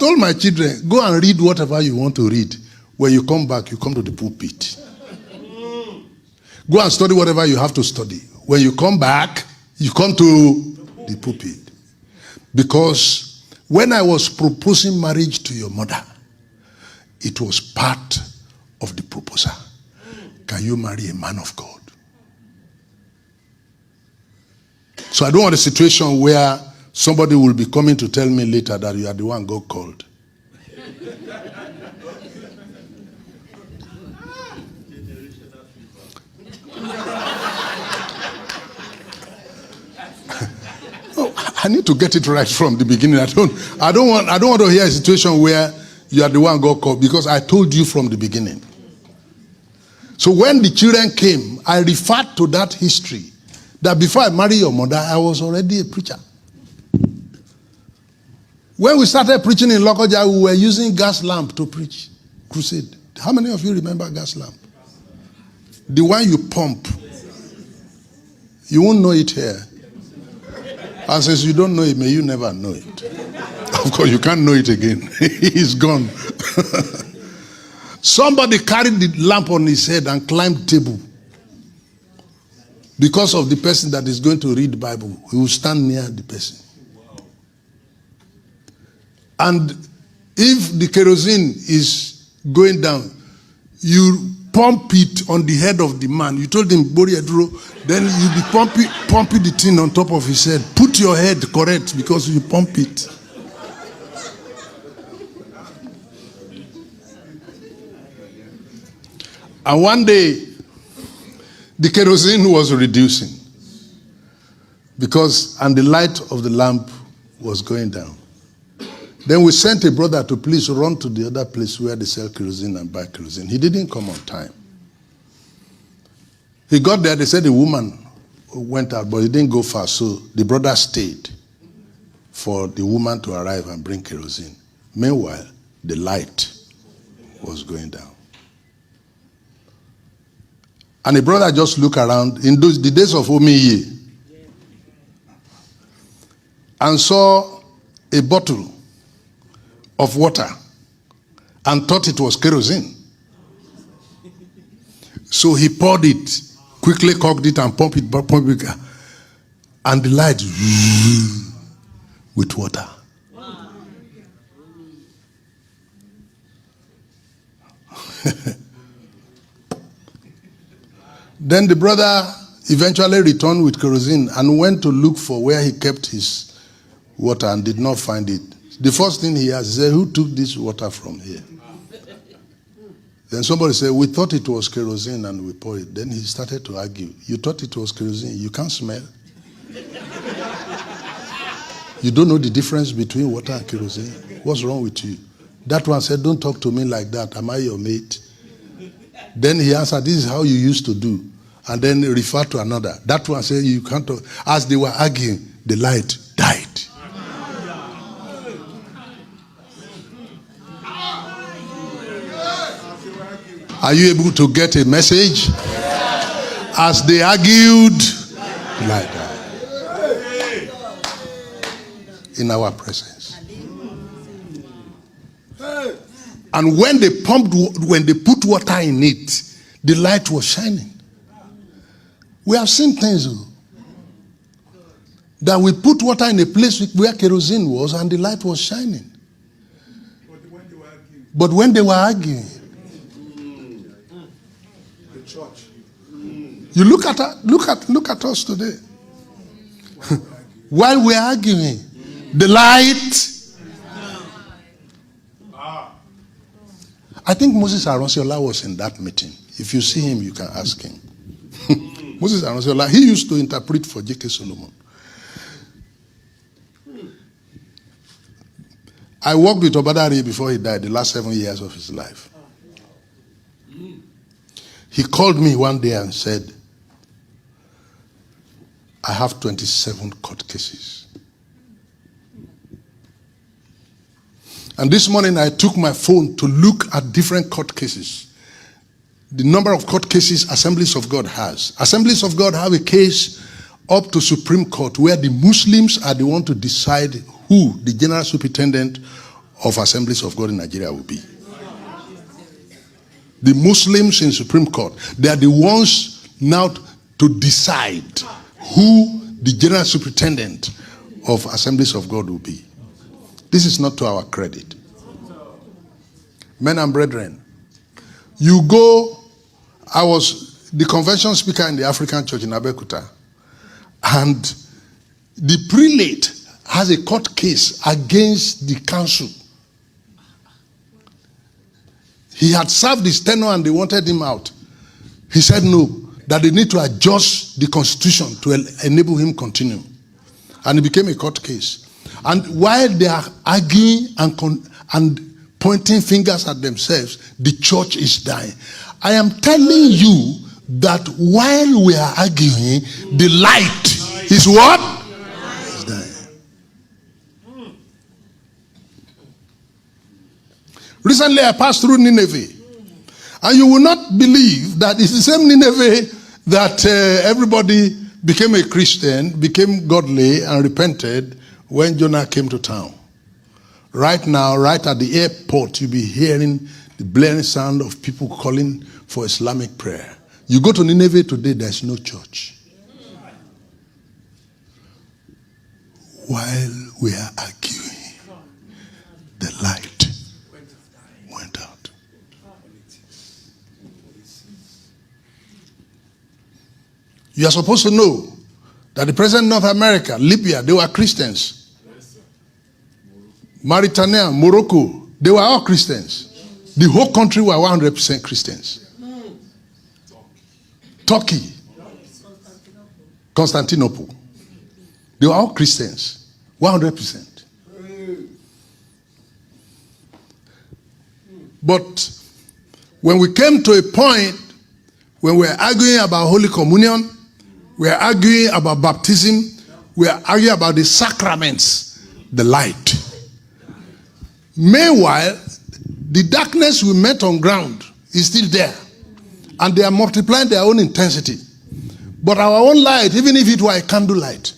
told my children, go and read whatever you want to read. When you come back, you come to the pulpit. Go and study whatever you have to study. When you come back, you come to the pulpit. Because when I was proposing marriage to your mother, it was part of the proposal. Can you marry a man of God? So I don't want a situation where somebody will be coming to tell me later that you are the one God called. I need to get it right from the beginning. I don't want to hear a situation where you are the one God called, because I told you from the beginning. So when the children came, I referred to that history, that before I married your mother, I was already a preacher. When we started preaching in Lokoja, we were using gas lamp to preach crusade. How many of you remember gas lamp? The one you pump. You won't know it here. And since you don't know it, may you never know it. Of course, you can't know it again. It's gone. Somebody carried the lamp on his head and climbed the table. Because of the person that is going to read the Bible, he will stand near the person. And if the kerosene is going down, you pump it on the head of the man. You told him, Bori Edro, then you be pumping the thing on top of his head. Put your head correct because you pump it. And one day, the kerosene was reducing and the light of the lamp was going down. Then we sent a brother to please run to the other place where they sell kerosene and buy kerosene. He didn't come on time. He got there, they said the woman went out, but he didn't go far, so the brother stayed for the woman to arrive and bring kerosene. Meanwhile, the light was going down. And the brother just looked around in the days of Omiye and saw a bottle of water and thought it was kerosene. So he poured it, quickly cocked it and pumped it, and the light with water. Then the brother eventually returned with kerosene and went to look for where he kept his water and did not find it. The first thing he asked, he said, who took this water from here? Then somebody said, we thought it was kerosene and we poured it. Then he started to argue. You thought it was kerosene. You can't smell. You don't know the difference between water and kerosene. What's wrong with you? That one said, don't talk to me like that. Am I your mate? Then he answered, this is how you used to do. And then referred to another. That one said, you can't talk. As they were arguing, the light died. Are you able to get a message? As they argued, the light died. In our presence. And when they put water in it, the light was shining. We have seen things that we put water in a place where kerosene was and the light was shining. But when they were arguing, the church. You look at us today. While we're arguing, the light. I think Moses Aronsiola was in that meeting. If you see him, you can ask him. Moses Aronsiola, he used to interpret for J.K. Solomon. I worked with Obadari before he died, the last 7 years of his life. He called me one day and said, I have 27 court cases. And this morning I took my phone to look at different court cases. The number of court cases Assemblies of God has. Assemblies of God have a case up to Supreme Court where the Muslims are the one to decide who the general superintendent of Assemblies of God in Nigeria will be. The Muslims in Supreme Court, they are the ones now to decide who the General Superintendent of Assemblies of God will be. This is not to our credit. Men and brethren, you go, I was the convention speaker in the African Church in Abeokuta, and the prelate has a court case against the council. He had served his tenure and they wanted him out. He said no, that they need to adjust the constitution to enable him continue. And it became a court case. And while they are arguing and pointing fingers at themselves, the church is dying. I am telling you that while we are arguing, the light is what? Is dying. Recently, I passed through Nineveh. And you will not believe that it's the same Nineveh that everybody became a Christian, became godly, and repented when Jonah came to town. Right now, right at the airport, you'll be hearing the blaring sound of people calling for Islamic prayer. You go to Nineveh today, there's no church. While we are arguing, the light went out. You are supposed to know that the president of North America, Libya, they were Christians. Mauritania, Morocco, they were all Christians. The whole country were 100% Christians. Turkey, Constantinople, they were all Christians, 100%. But when we came to a point when we are arguing about Holy Communion, we are arguing about baptism, we are arguing about the sacraments, the light. Meanwhile, the darkness we met on ground is still there. And they are multiplying their own intensity. But our own light, even if it were a candlelight,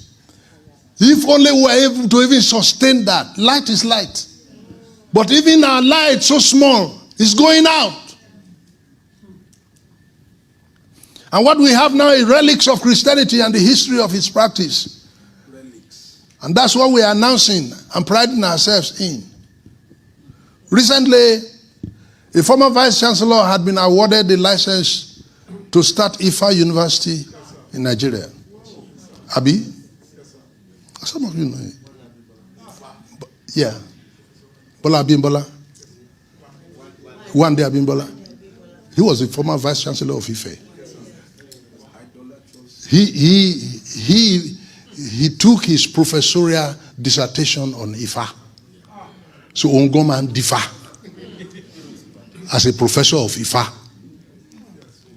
if only we were able to even sustain that, light is light. But even our light, so small, is going out. And what we have now is relics of Christianity and the history of its practice. Relics. And that's what we are announcing and priding ourselves in. Recently, a former vice chancellor had been awarded the license to start Ifa University in Nigeria. Abi? Some of you know it. Yeah. Bola Abimbola. One day Abimbola. He was the former vice chancellor of Ife. He took his professorial dissertation on Ifa. So Ongoman Difa as a professor of Ifa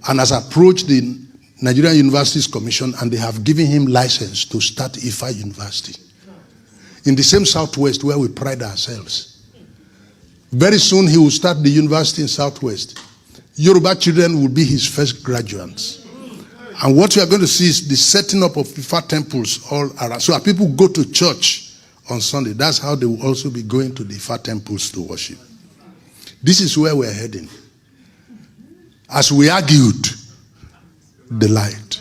and has approached the Nigerian Universities Commission and they have given him license to start Ifa University in the same Southwest where we pride ourselves. Very soon he will start the university in Southwest. Yoruba children will be his first graduates. And what you are going to see is the setting up of Ifa temples all around. So people go to church on Sunday. That's how they will also be going to the Ifa temples to worship. This is where we're heading. As we argued, the light